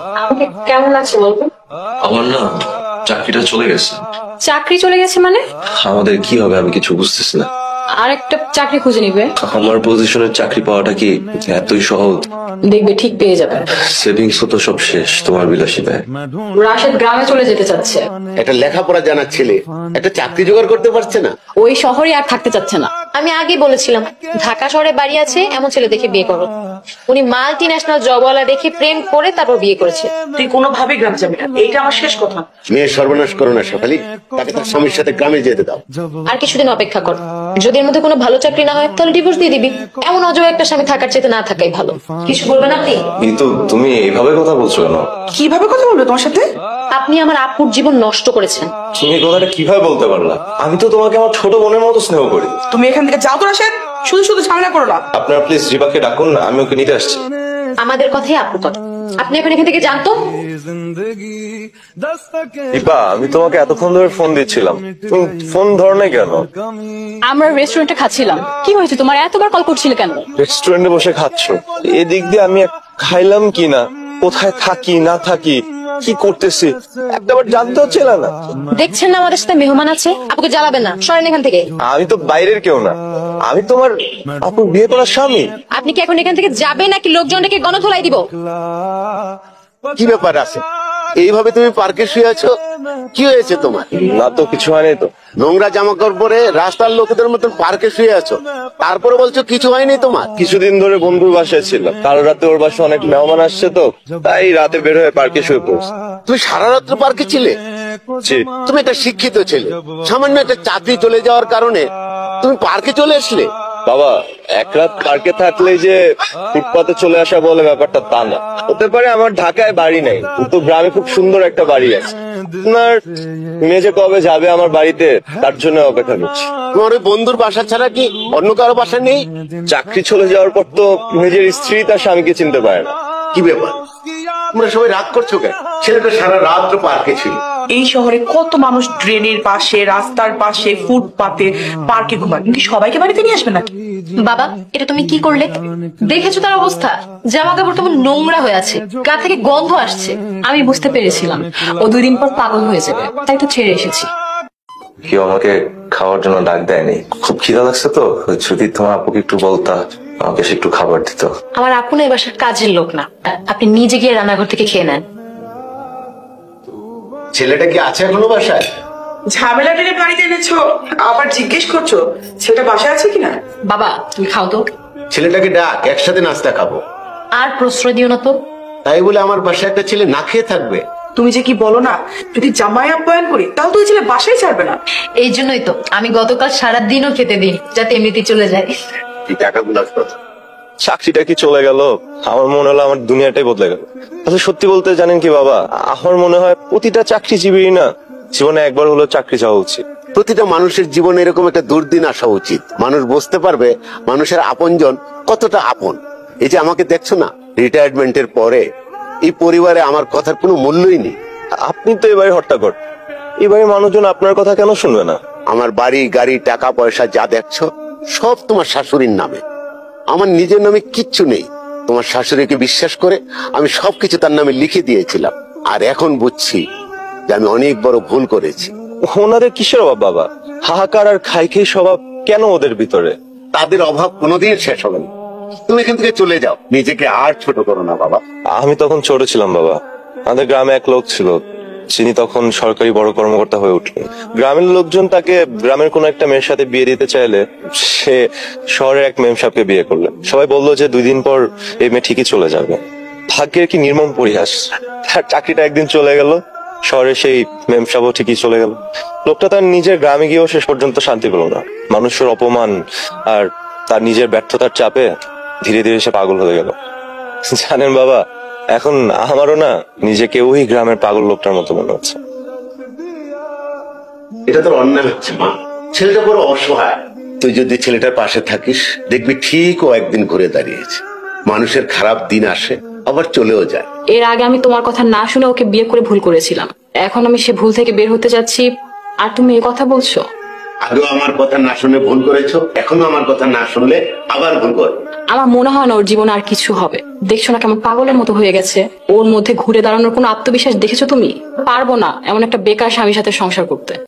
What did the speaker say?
আমাকে কেমন লাগছে বলবো? আমার না চাকরিটা চলে গেছে। চাকরি চলে গেছে মানে? আমাদের কি হবে আমি কিছু বুঝতেছি না। আর একটা চাকরি খুঁজে নিবে। আমার পজিশনের চাকরি পাওয়াটা কি এতই সহজ? দেখবে ঠিক পেয়ে যাবে। সেভিংস তো সব শেষ, তোমার বিলাসী ব্যয়। রাশেদ গ্রামে চলে যেতে চাচ্ছে। একটা লেখাপড়া জানার ছেলে একটা চাকরি জোগাড় করতে পারছে না। ওই শহরে আর থাকতে চাচ্ছে না। আমি আগে বলেছিলাম ঢাকা শহরে বাড়ি আছে এমন ছেলে দেখে বিয়ে করো। উনি মাল্টি ন্যাশনাল জবওয়ালা দেখে প্রেম করে তারপর বিয়ে করেছে। তুই কোনোভাবে গ্রাম যাবি না, এইটা আমার শেষ কথা। মেয়ে সর্বনাশ করো না শেফালি, তাকে তার স্বামীর সাথে গ্রামে যেতে দাও। আর কিছুদিন অপেক্ষা কর, যদি এর মধ্যে কোনো ভালো চাকরি না হয় তাহলে ডিভোর্স দিয়ে দিবি। এমন অজয় একটা স্বামী থাকার চেয়ে না থাকাই ভালো। কিছু বলবেন আপনি? কিন্তু তুমি এইভাবে কথা বলছো কেন? কিভাবে কথা বলবে তোমার সাথে? আপনি আমার আপুর জীবন নষ্ট করেছেন। তুমি এই কথাটা কিভাবে বলতে পারলা? আমি তো তোমাকে আমার ছোট বোনের মতো স্নেহ করি। তুমি এখান থেকে যাও তো রাশেদ, শুধু শুধু ঝামেলা করো না। আপনারা প্লিজ রিবাকে ডাকুন না, আমি ওকে নিতে আসছি। আমাদের কথাই আপুর কথা, আপনি এখন এখান থেকে জানতো। রিবা, আমি তোমাকে এতক্ষণ ধরে ফোন দিচ্ছিলাম, তুমি ফোন ধরো নাই কেন? আমরা রেস্টুরেন্টে খাচ্ছিলাম। কি হয়েছে তোমার, এতবার কল করছিলে কেন? রেস্টুরেন্টে বসে খাচ্ছো, এদিক দিয়ে আমি খাইলাম কি না, কোথায় থাকি না থাকি, কি করতেছি একটাবার জানতে হচ্ছিল না। দেখছেন না আমাদের সাথে মেহমান আছে, আপুকে জ্বালাবেন না, সরেন এখান থেকে। আমি তো বাইরের কেউ না, আমি তোমার আপুর বিয়ে করার স্বামী। আপনি কি এখন এখান থেকে যাবেন নাকি লোকজন ডেকে গণধোলাই দিব? কি ব্যাপার আছে? এইভাবে তুমি পার্কে শুয়ে আছো, কি হয়েছে তোমার? না তো কিছু হয়নি তো। নোংরা জামা কাপড় পরে রাস্তার লোকেদের মতন পার্কে শুয়ে আছো, তারপরে বলছো কিছু হয়নি তোমার? কিছুদিন ধরে বন্ধুর বাসায় ছিলাম, কাল রাতে ওর বাসায় অনেক মেহমান আসছে তো, তাই রাতে বের হয়ে পার্কে শুয়ে পড়ছি। তুমি সারা রাত্র পার্কে ছিলে? জি। তুমি একটা শিক্ষিত ছেলে, সামান্য একটা চাকরি চলে যাওয়ার কারণে তুমি পার্কে চলে আসলে? বাবা, এক রাত পার্কে থাকলে যে ফুটপাতে চলে আসা বলে ব্যাপারটা তা না। হতে পারে আমার ঢাকায় বাড়ি নেই, কিন্তু গ্রামে খুব সুন্দর একটা বাড়ি আছে। আপনার মেয়ে যে কবে যাবে আমার বাড়িতে তার জন্য অপেক্ষা করছি। তোমার ওই বন্ধুর বাসা ছাড়া কি অন্য কারো বাসা নেই? চাকরি চলে যাওয়ার পর তো নিজের স্ত্রী তার স্বামীকে চিনতে পারে না। কি ব্যাপার, তোমরা সবাই রাগ করছো কেন? ছেলেটা সারা রাত্র পার্কে ছিল। এই শহরে কত মানুষ ড্রেনের পাশে, রাস্তার পাশে, ফুটপাতে, পার্কে ঘুমায়, কিন্তু সবাইকে বাড়িতে নিয়ে আসবে নাকি? বাবা, এটা তুমি কি করলে? দেখেছো তার অবস্থা, জামা কাপড় কেমন নোংরা হয়ে আছে, গা থেকে গন্ধ আসছে। আমি বুঝতে পেরেছিলাম ও 2 দিন পর পাগল হয়ে যাবে, তাই তো ছেড়ে এসেছি। কেউ আমাকে খাওয়ার জন্য ডাক দেয়নি, খুব খিদা লাগছে তো। যদি তোমার আপুকে একটু বলতা আমাকে সে একটু খাবার দিত। আমার আপু না এই বাসার কাজের লোক না, আপনি নিজে গিয়ে রান্নাঘর থেকে খেয়ে নেন। ছেলেটা কি আছে এখনো বাসায়? ঝামেলা টেনে বাড়িতে এনেছো, আবার জিজ্ঞেস করছো ছেলেটা বাসায় আছে কিনা? বাবা তুমি খাও তো। ছেলেটাকে ডাক, একসাথে নাস্তা খাবো। আর প্রশ্রয় দিও না তো। তাই বলে আমার বাসায় একটা ছেলে না খেয়ে থাকবে? তুমি যে কি বলো না, যদি জামাই আপ্যায়ন করি তাহলে তো ওই ছেলে বাসায় ছাড়বে না। এই জন্যই তো আমি গতকাল সারাদিনও খেতে দিই, যাতে এমনিতেই চলে যায়। এই টাকাগুলো চাকরিটা কি চলে গেল, আমার মনে হলো আমার দুনিয়াটাই বদলে গেল। আসলে সত্যি বলতে জানেন কি বাবা, আমার মনে হয় প্রতিটা চাকরিজীবী না জীবনে একবার হলো চাকরি যাওয়া উচিত। প্রতিটা মানুষের জীবনে এরকম একটা দুর্দিন আসা উচিত, মানুষ বুঝতে পারবে মানুষের আপনজন কতটা আপন। এই যে আমাকে দেখছো না, রিটায়ারমেন্টের পরে এই পরিবারে আমার কথার কোনো মূল্যই নেই। আপনি তো এবারে হট্টাকর, এবারে মানুষজন আপনার কথা কেন শুনবে না? আমার বাড়ি গাড়ি টাকা পয়সা যা দেখছো সব তোমার শাশুড়ির নামে, আমার নিজের নামে কিচ্ছু নেই। তোমার শাশুড়িকে বিশ্বাস করে আমি সবকিছু তার নামে লিখে দিয়েছিলাম, আর এখন বুঝছি যে আমি অনেক বড় ভুল করেছি। ওনাদের কিসের অভাব বাবা? হাহাকার আর খাই খেয়ে স্বভাব কেন ওদের ভিতরে? তাদের অভাব কোনোদিন শেষ হবে না। তুমি এখান থেকে চলে যাও, নিজেকে আর ছোট করো না বাবা। আমি তখন ছোট ছিলাম বাবা, আমাদের গ্রামে এক লোক ছিল, যিনি তখন সরকারি বড় কর্মকর্তা হয়ে উঠলেন। গ্রামের লোকজন তাকে গ্রামের কোন একটা মেয়ের সাথে বিয়ে দিতে চাইলে সে শহরের এক মেম সাহেবকে বিয়ে করলেন। সবাই বললো যে 2 দিন পর এই মেয়ে ঠিকই চলে যাবে। ভাগ্যের কি নির্মম পরিহাস, তার চাকরিটা একদিন চলে গেল, শহরে সেই মেম সাহেবও ঠিকই চলে গেল। লোকটা তার নিজের গ্রামে গিয়েও শেষ পর্যন্ত শান্তি পেল না। মানুষের অপমান আর তার নিজের ব্যর্থতার চাপে ধীরে ধীরে সে পাগল হয়ে গেল। জানেন বাবা, এখন আমারও না নিজেকে ওই গ্রামের পাগল লোকটার মতো মনে হচ্ছে। এটা তোর অন্যায় হচ্ছে মা, ছেলেটা বড় অসহায়। তুই যদি ছেলেটার পাশে থাকিস দেখবি ঠিক ও একদিন ঘুরে দাঁড়িয়েছে। মানুষের খারাপ দিন আসে আবার চলেও যায়। এর আগে আমি তোমার কথা না শুনে ওকে বিয়ে করে ভুল করেছিলাম, এখন আমি সে ভুল থেকে বের হতে যাচ্ছি আর তুমি এই কথা বলছো? আগেও আমার কথা না শুনে ভুল করেছো, এখনো আমার কথা না শুনলে আবার ভুল করো। আমার মনে হয় না ওর জীবনে আর কিছু হবে। দেখছো না কেমন পাগলের মতো হয়ে গেছে। ওর মধ্যে ঘুরে দাঁড়ানোর কোনো আত্মবিশ্বাস দেখেছো তুমি? পারবো না এমন একটা বেকার স্বামীর সাথে সংসার করতে।